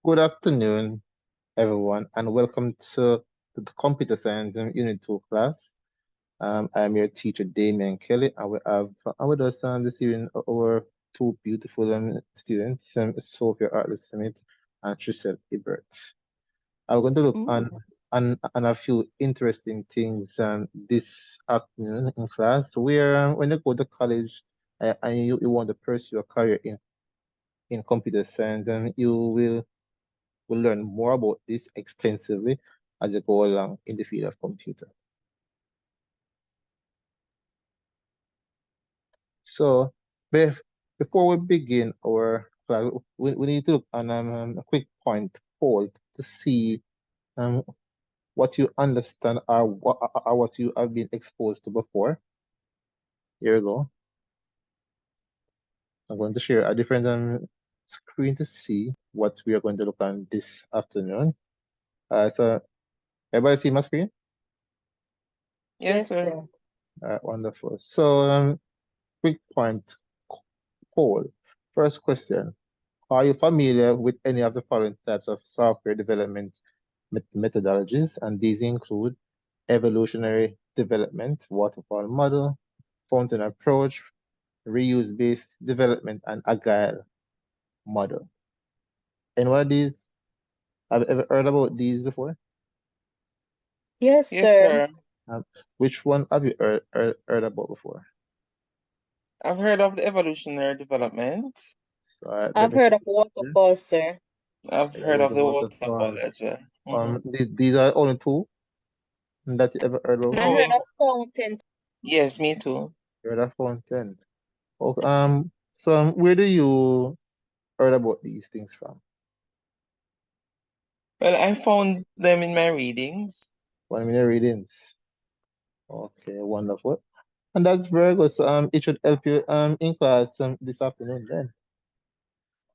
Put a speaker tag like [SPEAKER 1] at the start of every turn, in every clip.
[SPEAKER 1] Good afternoon, everyone, and welcome to the Computer Science Unit 2 class. I'm your teacher, Damian Kelly, and we have with us this evening our two beautiful students, Sophia Artless Smith and Triselle Ibert. I'm going to look on a few interesting things this afternoon in class, where when you go to college and you want to pursue a career in computer science, you will learn more about this extensively as you go along in the field of computer. So before we begin our class, we need to look on a quick point poll to see um, what you understand or what you have been exposed to before. Here we go. I'm going to share a different screen to see what we are going to look on this afternoon. So everybody see my screen?
[SPEAKER 2] Yes, sir.
[SPEAKER 1] Wonderful. So quick point poll. First question. Are you familiar with any of the following types of software development methodologies? And these include evolutionary development, waterfall model, fountain approach, reuse-based development, and agile model. Any of these, have you ever heard about these before?
[SPEAKER 2] Yes,
[SPEAKER 3] Yes,
[SPEAKER 2] sir.
[SPEAKER 3] sir.
[SPEAKER 1] Which one have you heard about before?
[SPEAKER 3] I've heard of the evolutionary development.
[SPEAKER 1] So let
[SPEAKER 2] I've
[SPEAKER 1] me see.
[SPEAKER 2] heard of waterfall, sir.
[SPEAKER 3] I've
[SPEAKER 1] Yeah,
[SPEAKER 3] heard of the waterfall
[SPEAKER 1] waterfall.
[SPEAKER 3] as well.
[SPEAKER 1] These are only two that you ever heard about
[SPEAKER 2] I
[SPEAKER 1] before?
[SPEAKER 2] heard
[SPEAKER 3] No,
[SPEAKER 2] of fountain.
[SPEAKER 3] yes, me too.
[SPEAKER 1] You're the fountain. Okay, so where do you heard about these things from?
[SPEAKER 3] Well, I found them in my readings.
[SPEAKER 1] One of your readings. Okay, wonderful. And that's very good. So it should help you in class this afternoon then.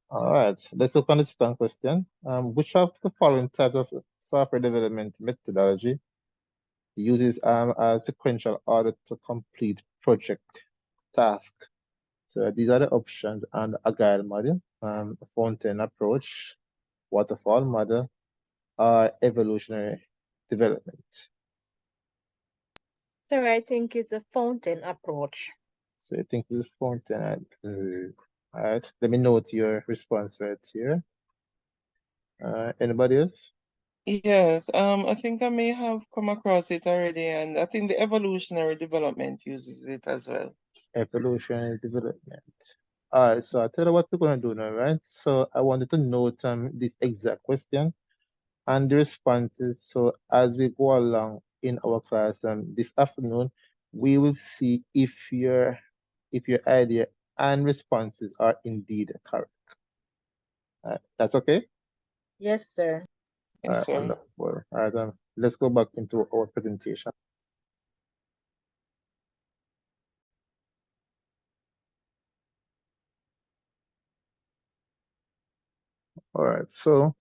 [SPEAKER 1] All right, let's look on the second question. Which of the following types of software development methodology uses a sequential order to complete project task? So these are the options: and agile model, fountain approach, waterfall model, or evolutionary development.
[SPEAKER 2] Sir, I think it's a fountain approach.
[SPEAKER 1] So I think this fountain. All right, let me note your response right here. Anybody else?
[SPEAKER 3] Yes, I think I may have come across it already, and I think the evolutionary development uses it as well.
[SPEAKER 1] Evolutionary development. All right, so I'll tell you what we're going to do now, right? So I wanted to note this exact question and the responses. So as we go along in our class this afternoon, we will see if your idea and responses are indeed correct. That's okay?
[SPEAKER 2] Yes, sir.
[SPEAKER 1] All
[SPEAKER 3] Yes,
[SPEAKER 1] right,
[SPEAKER 3] sir.
[SPEAKER 1] wonderful. All right, let's go back into our presentation. All right, so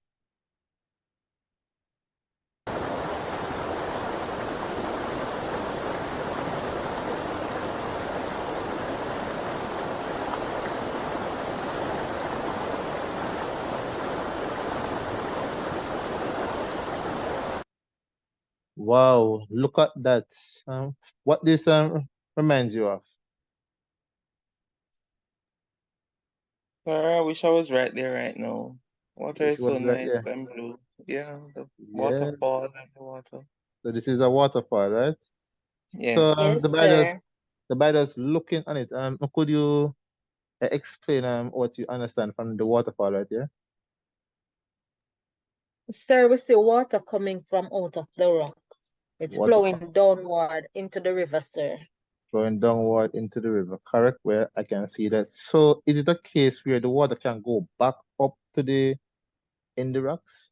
[SPEAKER 1] wow, look at that. What this reminds you of?
[SPEAKER 3] Sir, I wish I was right there right now. Water
[SPEAKER 1] Which
[SPEAKER 3] is so
[SPEAKER 1] was right
[SPEAKER 3] nice
[SPEAKER 1] there.
[SPEAKER 3] and blue. Yeah, the
[SPEAKER 1] Yes.
[SPEAKER 3] waterfall and the water.
[SPEAKER 1] So this is a waterfall, right? So
[SPEAKER 3] Yes.
[SPEAKER 2] Yes, sir.
[SPEAKER 1] the biders looking on it. Could you explain what you understand from the waterfall right here?
[SPEAKER 2] Sir, we see water coming from out of the rocks. It's
[SPEAKER 1] Water
[SPEAKER 2] flowing downward into the river, sir.
[SPEAKER 1] flowing downward into the river, correct? Where I can see that. So is it a case where the water can go back up to the in the rocks?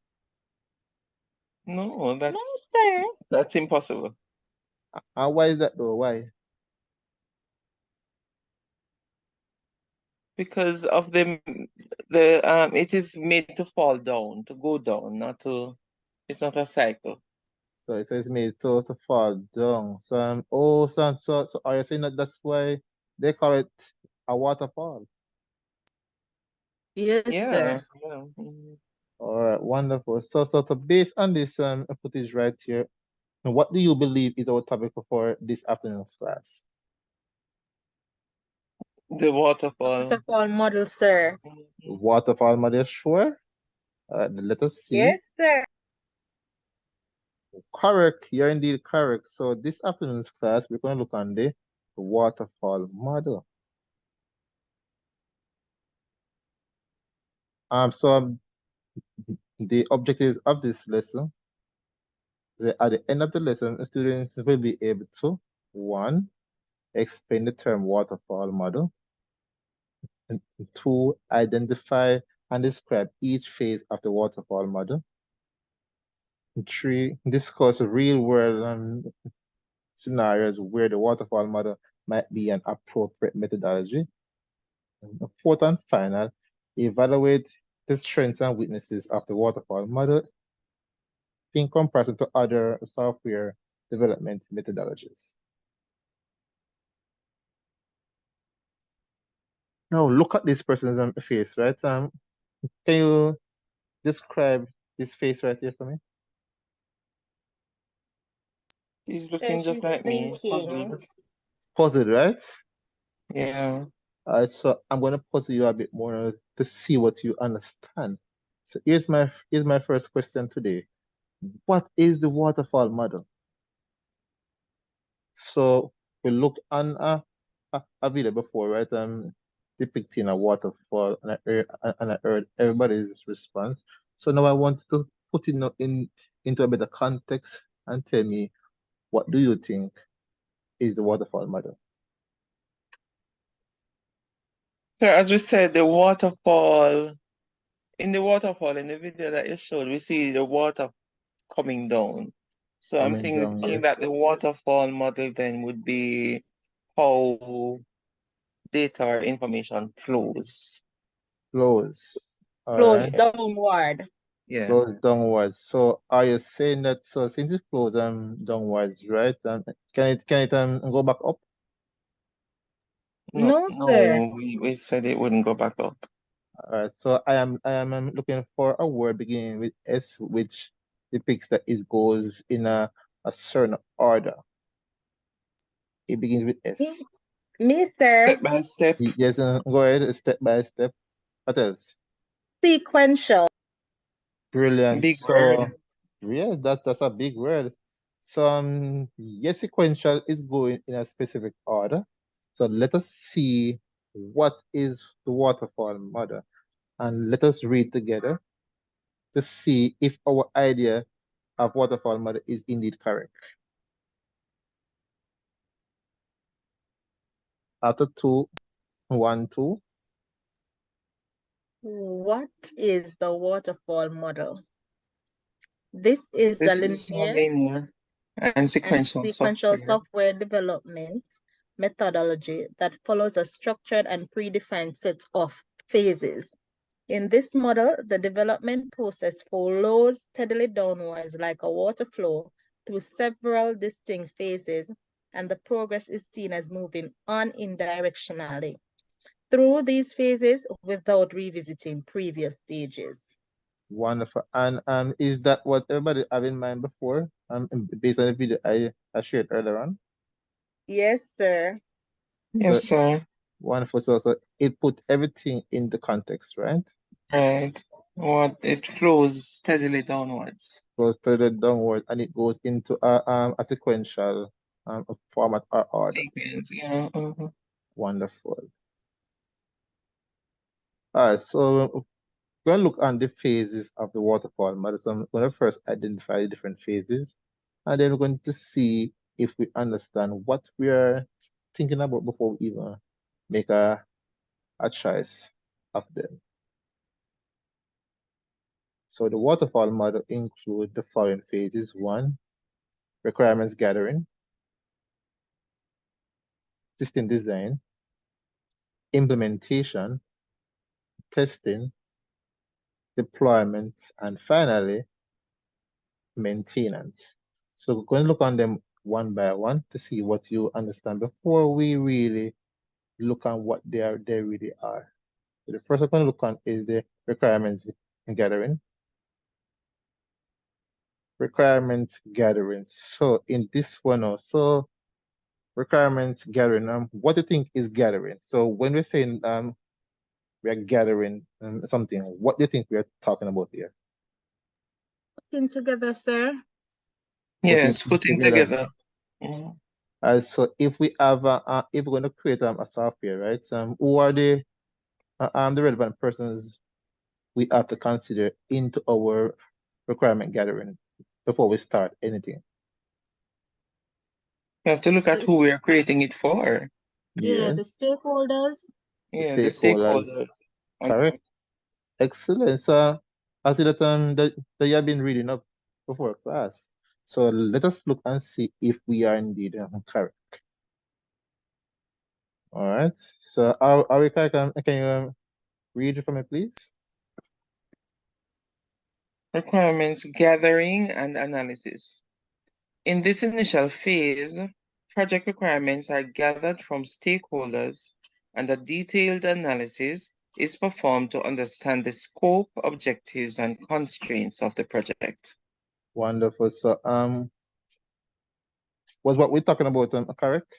[SPEAKER 3] No,
[SPEAKER 2] No, sir.
[SPEAKER 3] that's impossible.
[SPEAKER 1] And why is that though? Why?
[SPEAKER 3] Because of it is made to fall down, to go down, not to. It's not a cycle.
[SPEAKER 1] So it says made to fall down. So so are you saying that that's why they call it a waterfall?
[SPEAKER 2] Yes,
[SPEAKER 3] Yeah,
[SPEAKER 2] sir.
[SPEAKER 3] yeah. Mhm.
[SPEAKER 1] All right, wonderful. So based on this footage right here, what do you believe is our topic for this afternoon's class?
[SPEAKER 3] The waterfall.
[SPEAKER 2] Waterfall model, sir.
[SPEAKER 3] Mhm.
[SPEAKER 1] Waterfall model, sure. Let us see.
[SPEAKER 2] Yes, sir.
[SPEAKER 1] Correct, you're indeed correct. So this afternoon's class, we're going to look on the waterfall model. So the objectives of this lesson, at the end of the lesson, the students will be able to, one, explain the term waterfall model, and two, identify and describe each phase of the waterfall model, and three, discuss real-world scenarios where the waterfall model might be an appropriate methodology. And the fourth and final, evaluate the strengths and weaknesses of the waterfall model in comparison to other software development methodologies. Now look at this person's face, right? Can you describe this face right here for me?
[SPEAKER 3] He's
[SPEAKER 2] Sir,
[SPEAKER 3] looking just
[SPEAKER 2] she's
[SPEAKER 3] like me,
[SPEAKER 2] thinking.
[SPEAKER 3] puzzled.
[SPEAKER 1] Puzzled, right?
[SPEAKER 3] Yeah.
[SPEAKER 1] So I'm gonna puzzle you a bit more to see what you understand. So here's my first question today. What is the waterfall model? So we looked on a video before, right? Depicting a waterfall, and I heard everybody's response. So now I want to put it into a better context and tell me, what do you think is the waterfall model?
[SPEAKER 3] So as we said, the waterfall, in the video that you showed, we see the water coming down. So I'm
[SPEAKER 1] Coming down,
[SPEAKER 3] thinking
[SPEAKER 1] yes.
[SPEAKER 3] that the waterfall model then would be how data or information flows.
[SPEAKER 1] Flows. All
[SPEAKER 2] Flows
[SPEAKER 1] right.
[SPEAKER 2] downward.
[SPEAKER 3] Yeah.
[SPEAKER 1] Flows downwards. So are you saying that, so since it flows downwards, right? Can it go back up?
[SPEAKER 3] No,
[SPEAKER 2] No, sir.
[SPEAKER 3] no, we said it wouldn't go back up.
[SPEAKER 1] All right. So I am looking for a word beginning with S, which depicts that it goes in a certain order. It begins with
[SPEAKER 2] Me,
[SPEAKER 1] S.
[SPEAKER 2] me, sir.
[SPEAKER 3] Step by step.
[SPEAKER 1] Yes, go ahead, step by step. What else?
[SPEAKER 2] Sequential.
[SPEAKER 1] Brilliant.
[SPEAKER 3] Big word.
[SPEAKER 1] So yes, that's a big word. So yes, sequential is going in a specific order. So let us see what is the waterfall model, and let us read together to see if our idea of waterfall model is indeed correct. After two, one, two.
[SPEAKER 2] What is the waterfall model? This is the
[SPEAKER 3] This is
[SPEAKER 2] linear
[SPEAKER 3] nonlinear and
[SPEAKER 2] and
[SPEAKER 3] sequential
[SPEAKER 2] sequential
[SPEAKER 3] software.
[SPEAKER 2] software development methodology that follows a structured and predefined set of phases. In this model, the development process flows steadily downwards like a water flow through several distinct phases, and the progress is seen as moving on indirectionally through these phases without revisiting previous stages.
[SPEAKER 1] Wonderful. And is that what everybody have in mind before? Based on the video I shared earlier on.
[SPEAKER 2] Yes, sir.
[SPEAKER 1] So
[SPEAKER 3] Yes, sir.
[SPEAKER 1] wonderful. So it put everything in the context, right?
[SPEAKER 3] Right. What it flows steadily downwards.
[SPEAKER 1] Goes further downward and it goes into a sequential format or order.
[SPEAKER 3] Sequence, yeah.
[SPEAKER 1] Wonderful. All right, so we're going to look on the phases of the waterfall model. So I'm going to first identify the different phases, and then we're going to see if we understand what we are thinking about before we even make a choice of them. So the waterfall model include the following phases. One, requirements gathering, system design, implementation, testing, deployment, and finally, maintenance. So we're going to look on them one by one to see what you understand before we really look at what they really are. So the first we're going to look on is the requirements gathering. requirements gathering. So in this one also, requirements gathering, what do you think is gathering? So when we're saying we are gathering something, what do you think we are talking about here?
[SPEAKER 2] Putting together, sir.
[SPEAKER 1] Putting
[SPEAKER 3] Yes, putting
[SPEAKER 1] together.
[SPEAKER 3] together. Mhm.
[SPEAKER 1] So if we have if we're going to create a software, right? Who are the relevant persons we have to consider into our requirement gathering before we start anything?
[SPEAKER 3] We have to look at who
[SPEAKER 2] Yes.
[SPEAKER 3] we are creating it for.
[SPEAKER 2] Yeah, the
[SPEAKER 1] Yes,
[SPEAKER 2] stakeholders.
[SPEAKER 1] the
[SPEAKER 3] Yeah, the
[SPEAKER 1] stakeholders.
[SPEAKER 3] stakeholders. And
[SPEAKER 1] Correct. Excellent. So I see that that you have been reading up before class. So let us look and see if we are indeed correct. All right. So are we correct? Can you read it for me, please?
[SPEAKER 3] requirements gathering and analysis. In this initial phase, project requirements are gathered from stakeholders and a detailed analysis is performed to understand the scope, objectives, and constraints of the project.
[SPEAKER 1] Wonderful. So was what we're talking about correct?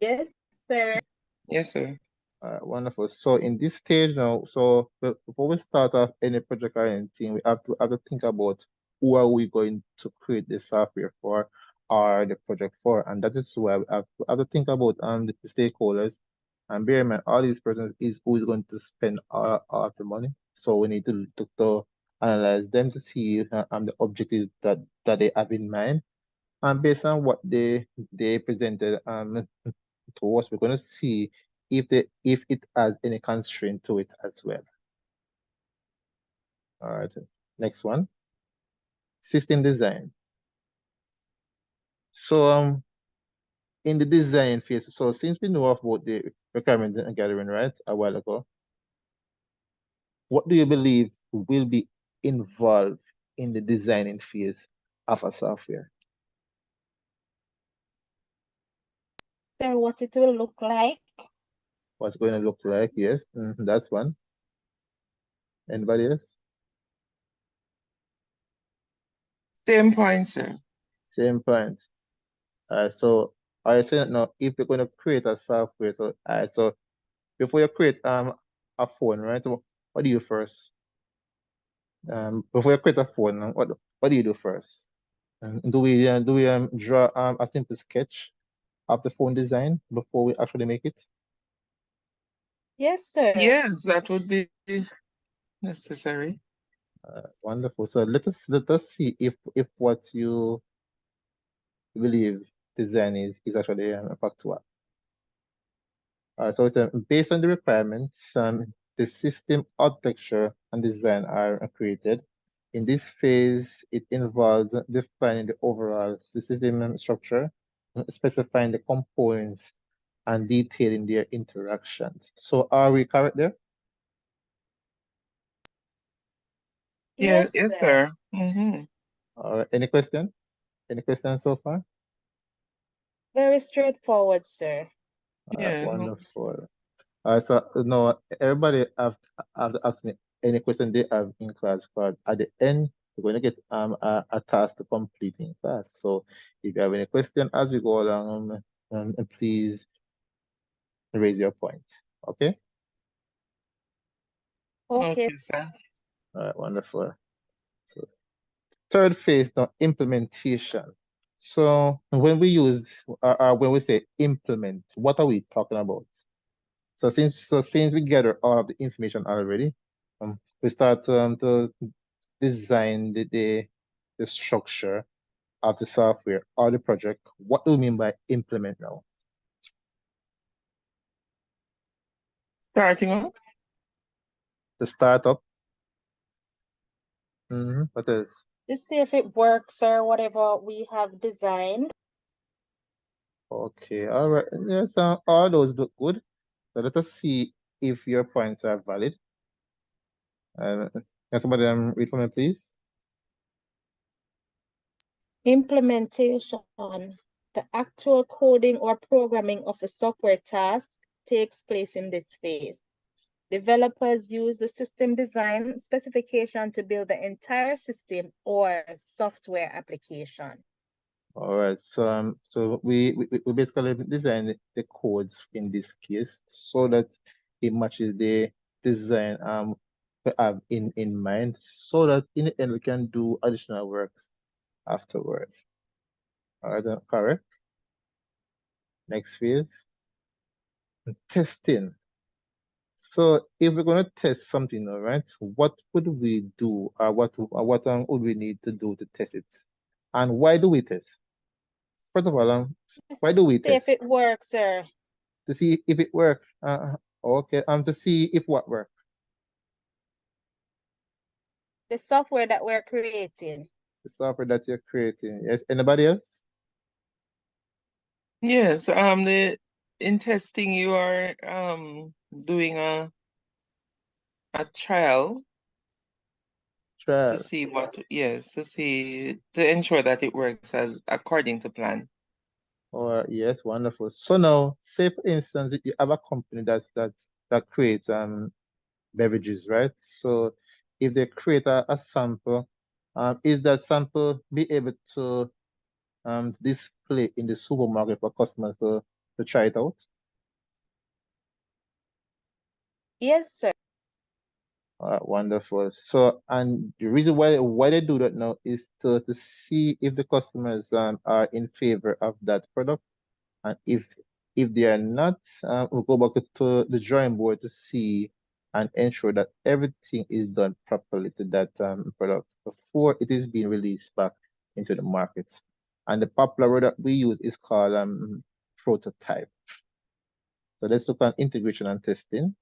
[SPEAKER 2] Yes, sir.
[SPEAKER 3] Yes, sir.
[SPEAKER 1] Wonderful. So in this stage now, so before we start off any project or anything, we have to think about who are we going to create the software for or the project for, and that is why we have to think about the stakeholders. And bear in mind, all these persons is who is going to spend all of the money. So we need to analyze them to see the objectives that they have in mind, and based on what they presented to us, we're going to see if it has any constraint to it as well. All right, next one, system design. So in the design phase, so since we know about the requirements and gathering, right, a while ago, what do you believe will be involved in the designing phase of a software?
[SPEAKER 2] Sir, what it will look like.
[SPEAKER 1] What's going to look like? Yes, that's one. Anybody else?
[SPEAKER 3] Same point, sir.
[SPEAKER 1] Same point. So I said now, if you're going to create a software, so before you create a phone, right? What do you first? Before you create a phone, what do you do first? Do we draw a simple sketch of the phone design before we actually make it?
[SPEAKER 2] Yes, sir.
[SPEAKER 3] Yes, that would be necessary.
[SPEAKER 1] Wonderful. So let us see if what you believe design is actually factual. So it's based on the requirements, the system architecture and design are created. In this phase, it involves defining the overall system structure, specifying the components, and detailing their interactions. So are we correct there?
[SPEAKER 3] Yeah,
[SPEAKER 2] Yes,
[SPEAKER 3] yes,
[SPEAKER 2] sir.
[SPEAKER 3] sir. Mm-hmm.
[SPEAKER 1] Any question? Any questions so far?
[SPEAKER 2] Very straightforward, sir.
[SPEAKER 3] Yeah, no.
[SPEAKER 1] Wonderful. So no, everybody have to ask me any question they have in class, because at the end we're going to get a task to complete in class. So if you have any question as we go along, please raise your points. Okay.
[SPEAKER 2] Okay.
[SPEAKER 3] Okay, sir.
[SPEAKER 1] All right. Wonderful. So third phase, now implementation. So when we say implement, what are we talking about? So since we gather all of the information already, we start to design the structure of the software or the project. What do we mean by implement now?
[SPEAKER 3] Starting up.
[SPEAKER 1] The startup. What else?
[SPEAKER 2] To see if it works, sir, whatever we have designed.
[SPEAKER 1] Okay, all right. Yes, all those look good. So let us see if your points are valid. Can somebody read for me, please?
[SPEAKER 2] Implementation. The actual coding or programming of a software task takes place in this phase. Developers use the system design specification to build the entire system or software application.
[SPEAKER 1] All right. So we basically design the codes in this case so that it matches the design we have in mind, so that in the end we can do additional works afterward. All right, correct. Next phase, testing. So if we're going to test something, all right, what would we do, or what would we need to do to test it, and why do we test? First of all, why do we
[SPEAKER 2] See if
[SPEAKER 1] test?
[SPEAKER 2] it works, sir.
[SPEAKER 1] To see if it work. Okay. To see if what work.
[SPEAKER 2] The software that we're creating.
[SPEAKER 1] The software that you're creating. Yes. Anybody else?
[SPEAKER 3] Yes, in testing you are doing a trial to
[SPEAKER 1] Trial.
[SPEAKER 3] see to ensure that it works as according to plan.
[SPEAKER 1] Or yes, wonderful. So now, say for instance, you have a company that creates beverages, right? So if they create a sample, is that sample be able to display in the supermarket for customers to try it out?
[SPEAKER 2] Yes, sir.
[SPEAKER 1] Wonderful. So, and the reason why they do that now is to see if the customers are in favor of that product, and if they are not, we'll go back to the drawing board to see and ensure that everything is done properly to that product before it is being released back into the market. And the popular word that we use is called prototype. So let's look at integration and testing.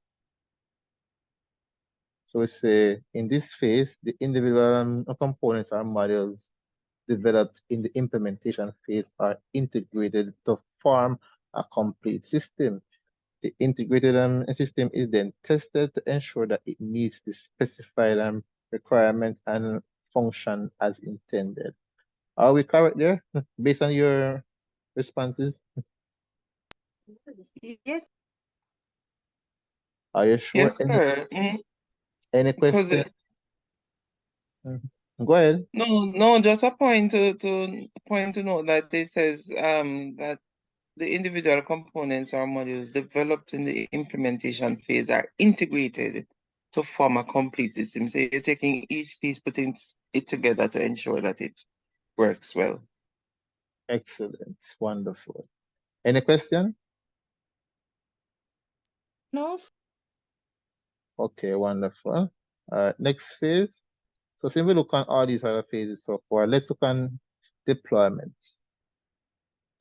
[SPEAKER 1] So we say in this phase, the individual components or modules developed in the implementation phase are integrated to form a complete system. The integrated system is then tested to ensure that it meets the specified requirements and function as intended. Are we correct there based on your responses?
[SPEAKER 2] Yes.
[SPEAKER 1] Are you sure?
[SPEAKER 3] Yes, sir.
[SPEAKER 1] Any
[SPEAKER 3] Because
[SPEAKER 1] question? Mhm. Go ahead.
[SPEAKER 3] no, just a point to note that it says that the individual components or modules developed in the implementation phase are integrated to form a complete system. So you're taking each piece, putting it together to ensure that it works well.
[SPEAKER 1] Excellent. Wonderful. Any question?
[SPEAKER 2] No,
[SPEAKER 1] Okay, wonderful. Next phase. So since we look on all these other phases so far, let's look on deployment.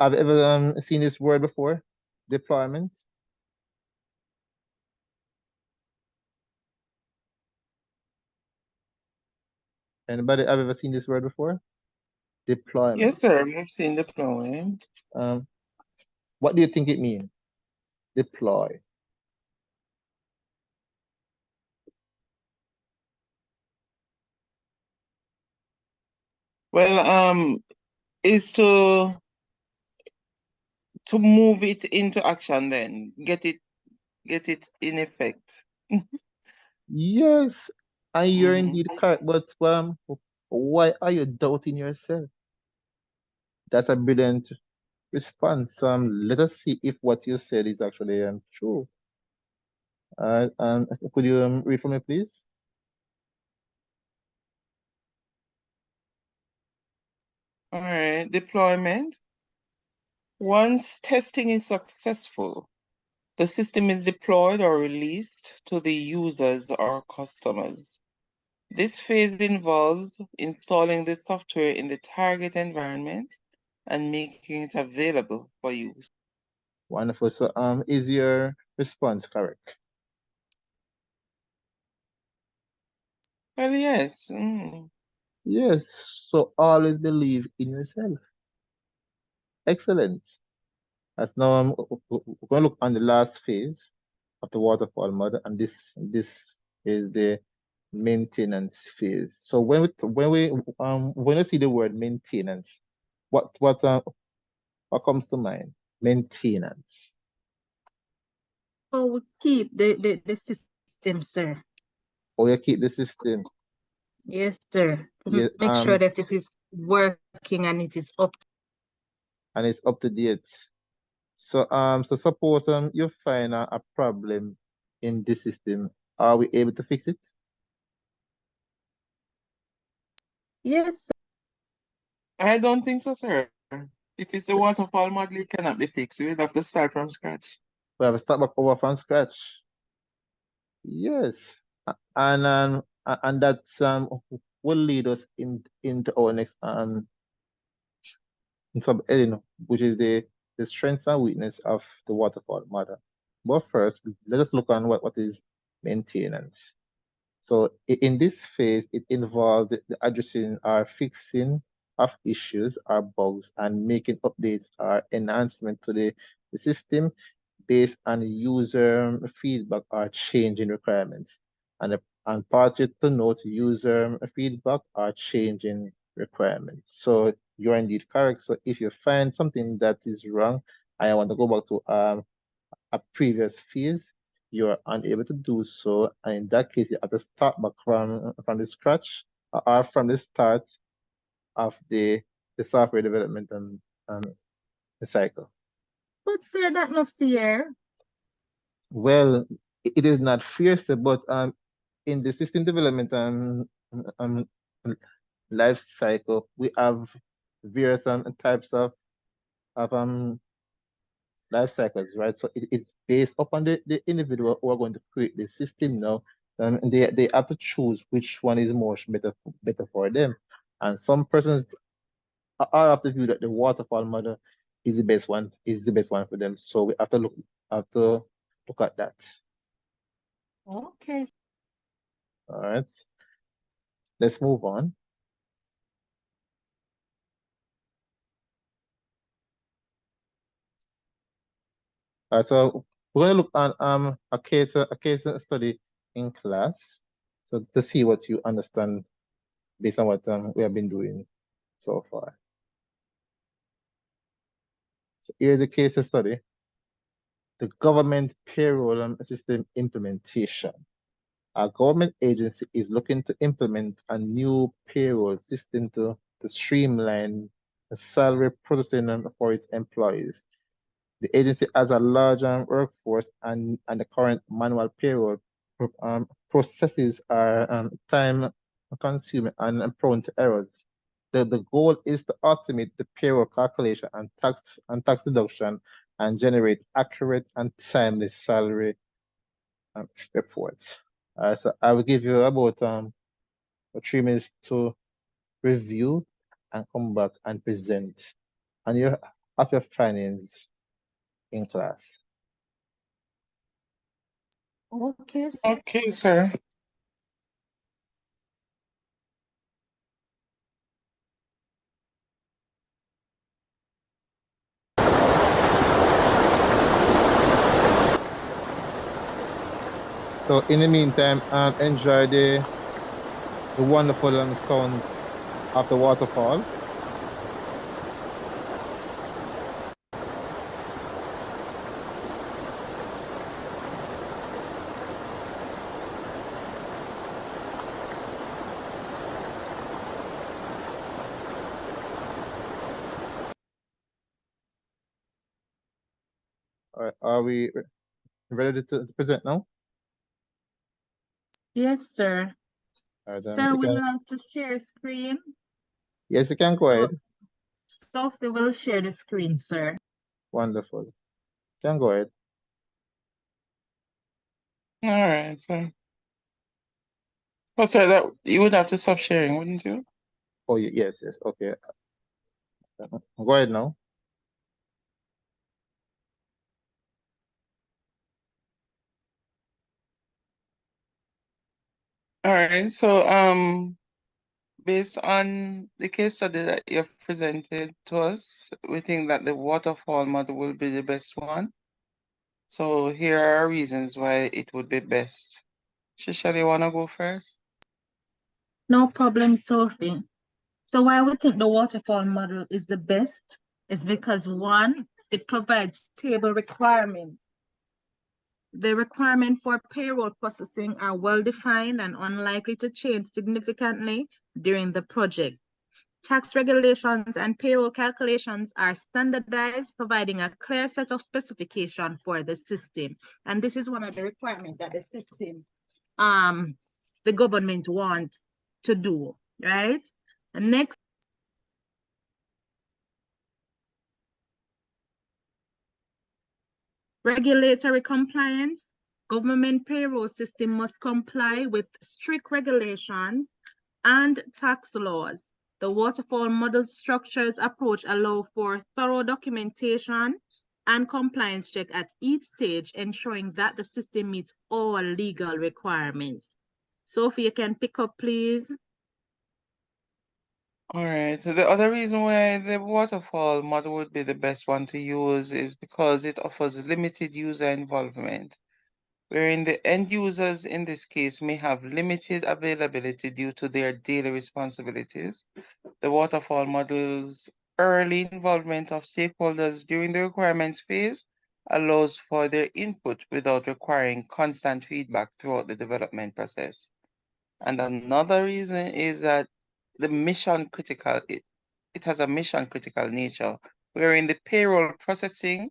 [SPEAKER 1] Have you ever seen this word before? Deployment? Anybody have ever seen this word before? Deployment.
[SPEAKER 3] Yes, sir. I've seen deployment.
[SPEAKER 1] Um, what do you think it means? Deploy.
[SPEAKER 3] Well, is to move it into action, then get it in effect.
[SPEAKER 1] Yes, and you're
[SPEAKER 3] Mhm.
[SPEAKER 1] indeed correct, but why are you doubting yourself? That's a brilliant response. Let us see if what you said is actually true. Could you read for me, please?
[SPEAKER 3] All right, deployment. Once testing is successful, the system is deployed or released to the users or customers. This phase involves installing the software in the target environment and making it available for use.
[SPEAKER 1] Wonderful. So, is your response correct?
[SPEAKER 3] Well, yes.
[SPEAKER 1] Yes. So always believe in yourself. Excellent. As now we're going to look on the last phase of the waterfall model, and this is the maintenance phase. So when you see the word maintenance, what comes to mind? Maintenance.
[SPEAKER 2] how we keep the system system, sir.
[SPEAKER 1] Or you keep the system.
[SPEAKER 2] Yes, sir. To
[SPEAKER 1] Yeah,
[SPEAKER 2] make sure that it is working and it is up.
[SPEAKER 1] and it's up to date. So suppose you find a problem in this system, are we able to fix it?
[SPEAKER 2] Yes, sir.
[SPEAKER 3] I don't think so, sir. If it's a waterfall model, it cannot be fixed. We'll have to start from scratch.
[SPEAKER 1] We have to start back over from scratch. Yes. And that's will lead us into our next subheading, which is the strengths and weakness of the waterfall model. But first, let us look on what is maintenance. So in this phase, it involves the addressing or fixing of issues or bugs and making updates or enhancement to the system based on user feedback or change in requirements. And part it to note user feedback or change in requirements. So you're indeed correct. So if you find something that is wrong, I want to go back to a previous phase, you're unable to do so, and in that case, you have to start back from the scratch or from the start of the software development um, cycle.
[SPEAKER 2] But sir, that not fair.
[SPEAKER 1] Well, it is not fierce, but in the system development um, life cycle, we have various types of life cycles, right? So it's based upon the individual who are going to create the system now. And they have to choose which one is more better for them. And some persons are of the view that the waterfall model is the best one for them. So we have to look at that.
[SPEAKER 2] Okay.
[SPEAKER 1] All right. Let's move on. All right, so we're going to look at a case study in class, so to see what you understand based on what we have been doing so far. So here's a case study: the government payroll system implementation. A government agency is looking to implement a new payroll system to streamline the salary processing for its employees. The agency has a large workforce, and the current manual payroll processes are time consuming and prone to errors. The goal is to automate the payroll calculation and tax deduction and generate accurate and timely salary reports. So I will give you about 3 minutes to review and come back and present on your findings in class.
[SPEAKER 2] Okay, sir.
[SPEAKER 3] Okay, sir.
[SPEAKER 1] So in the meantime, enjoy the wonderful sounds of the waterfall. All right, are we ready to present now?
[SPEAKER 2] Yes, sir.
[SPEAKER 1] All right,
[SPEAKER 2] Sir, would you like to share screen?
[SPEAKER 1] yes, you can go
[SPEAKER 2] So,
[SPEAKER 1] ahead.
[SPEAKER 2] Sophie will share the screen, sir.
[SPEAKER 1] Wonderful. You can go ahead.
[SPEAKER 3] All right, sir. Oh, sir, that you would have to stop sharing, wouldn't you?
[SPEAKER 1] Oh, yes, yes. Okay. Go ahead now.
[SPEAKER 3] All right. So, based on the case study that you've presented to us, we think that the waterfall model will be the best one. So here are reasons why it would be best. Shisha, you wanna go first?
[SPEAKER 2] No problem, Sophie. So why we think the waterfall model is the best is because one, it provides stable requirements. The requirements for payroll processing are well defined and unlikely to change significantly during the project. Tax regulations and payroll calculations are standardized, providing a clear set of specification for the system. And this is one of the requirements that the system, the government want to do, right? And next, regulatory compliance. Government payroll system must comply with strict regulations and tax laws. The waterfall model structures approach allow for thorough documentation and compliance check at each stage, ensuring that the system meets all legal requirements. Sophie, you can pick up, please.
[SPEAKER 3] All right. So the other reason why the waterfall model would be the best one to use is because it offers limited user involvement, wherein the end users in this case may have limited availability due to their daily responsibilities. The waterfall model's early involvement of stakeholders during the requirements phase allows for their input without requiring constant feedback throughout the development process. And another reason is that the mission critical, it has a mission critical nature, wherein the payroll processing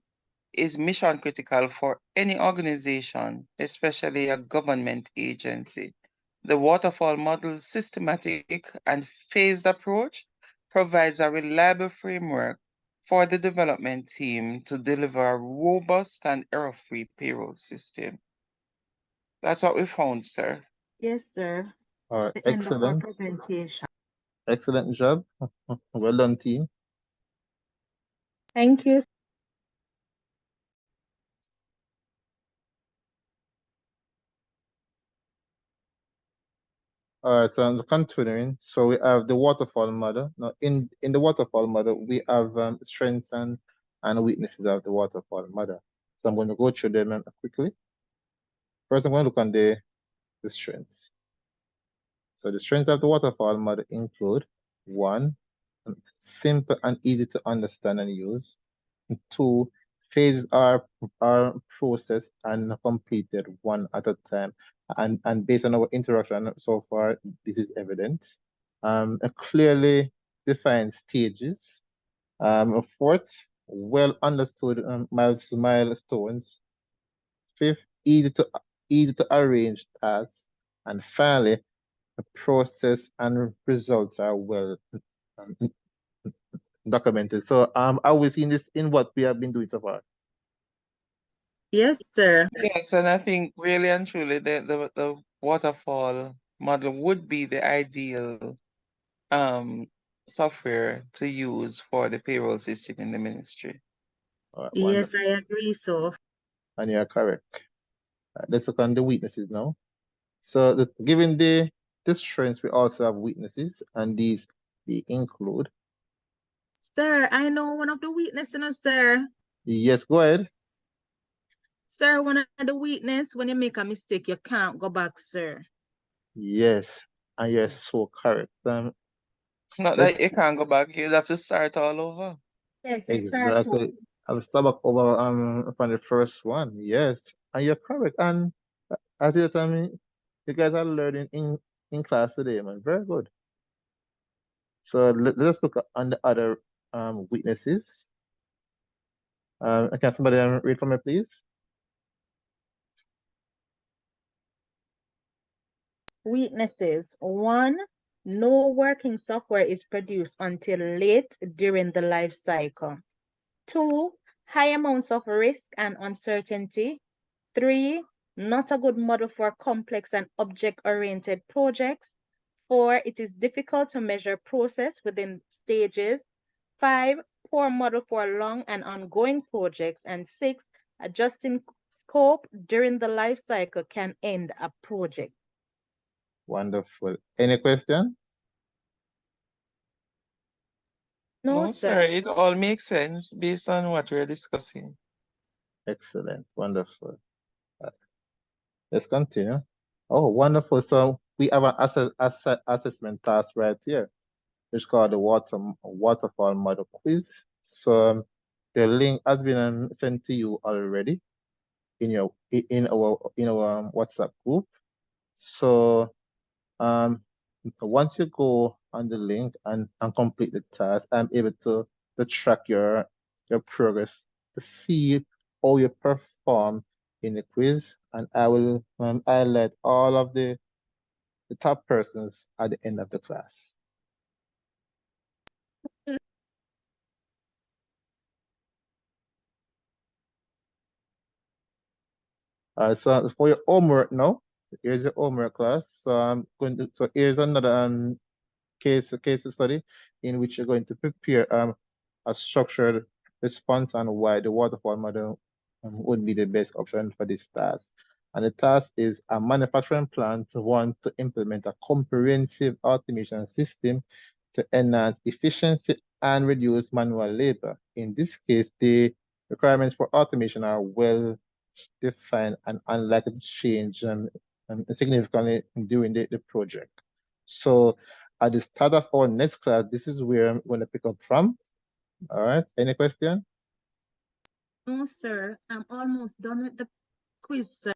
[SPEAKER 3] is mission critical for any organization, especially a government agency. The waterfall model's systematic and phased approach provides a reliable framework for the development team to deliver a robust and error-free payroll system. That's what we found, sir.
[SPEAKER 2] Yes, sir.
[SPEAKER 1] All right,
[SPEAKER 2] The end of our
[SPEAKER 1] excellent,
[SPEAKER 2] presentation.
[SPEAKER 1] excellent job. Well done, team.
[SPEAKER 2] Thank you.
[SPEAKER 1] All right, so I'm continuing. So we have the waterfall model. Now, in the waterfall model, we have strengths and weaknesses of the waterfall model. So I'm going to go through them quickly. First, I'm going to look on the strengths. So the strengths of the waterfall model include one, simple and easy to understand and use. Two, phases are processed and completed one at a time. And based on our interaction so far, this is evident. A clearly defined stages. Fourth, well understood milestones. Fifth, easy to arrange tasks. And finally, the process and results are well um, documented. So are we seeing this in what we have been doing so far?
[SPEAKER 2] Yes, sir.
[SPEAKER 3] Yes, and I think really and truly the waterfall model would be the ideal um software to use for the payroll system in the ministry.
[SPEAKER 1] All right,
[SPEAKER 2] Yes,
[SPEAKER 1] wonderful.
[SPEAKER 2] I agree, so.
[SPEAKER 1] And you're correct. Let's look on the weaknesses now. So given the strengths, we also have weaknesses, and these they include.
[SPEAKER 2] Sir, I know one of the weaknesses, sir.
[SPEAKER 1] Yes, go ahead.
[SPEAKER 2] Sir, one of the weakness, when you make a mistake, you can't go back, sir.
[SPEAKER 1] Yes, and you're so correct.
[SPEAKER 3] Not that you
[SPEAKER 1] Let's
[SPEAKER 3] can't go back, you'll have to start all over.
[SPEAKER 2] Yes, you start to.
[SPEAKER 1] exactly. I'll start back over from the first one. Yes, and you're correct. And as you tell me, you guys are learning in class today, man. Very good. So let's look on the other weaknesses. Can somebody read for me, please?
[SPEAKER 2] Weaknesses. One, no working software is produced until late during the life cycle. Two, high amounts of risk and uncertainty. Three, not a good model for complex and object-oriented projects. Four, it is difficult to measure process within stages. Five, poor model for long and ongoing projects. And six, adjusting scope during the life cycle can end a project.
[SPEAKER 1] Wonderful. Any question?
[SPEAKER 2] No,
[SPEAKER 3] No, sir,
[SPEAKER 2] sir.
[SPEAKER 3] it all makes sense based on what we're discussing.
[SPEAKER 1] Excellent. Wonderful. Uh, Let's continue. Oh, wonderful. So we have an assessment task right here. It's called the waterfall model quiz. So the link has been sent to you already. in our WhatsApp group. So once you go on the link and complete the task, I'm able to track your progress to see how you perform in the quiz, and I will highlight all of the top persons at the end of the class. So for your homework now, here's your homework class. So here's another case study in which you're going to prepare a structured response and why the waterfall model would be the best option for this task. And the task is a manufacturing plant want to implement a comprehensive automation system to enhance efficiency and reduce manual labor. In this case, the requirements for automation are well defined and unlikely to change significantly during the project. So at the start of our next class, this is where I'm going to pick up from. All right, any question?
[SPEAKER 2] No, sir. I'm almost done with the quiz, sir.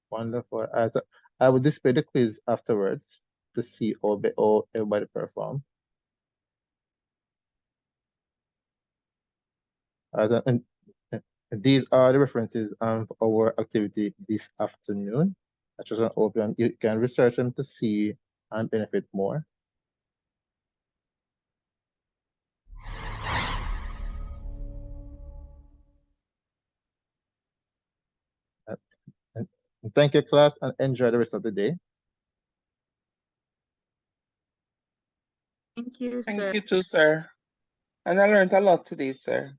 [SPEAKER 1] Wonderful. So I will display the quiz afterwards to see how everybody perform. And these are the references for our activity this afternoon. I just want to open. You can research them to see and benefit more. And thank you, class, and enjoy the rest of the day.
[SPEAKER 2] Thank you, sir.
[SPEAKER 3] Thank you too, sir. And I learned a lot today, sir.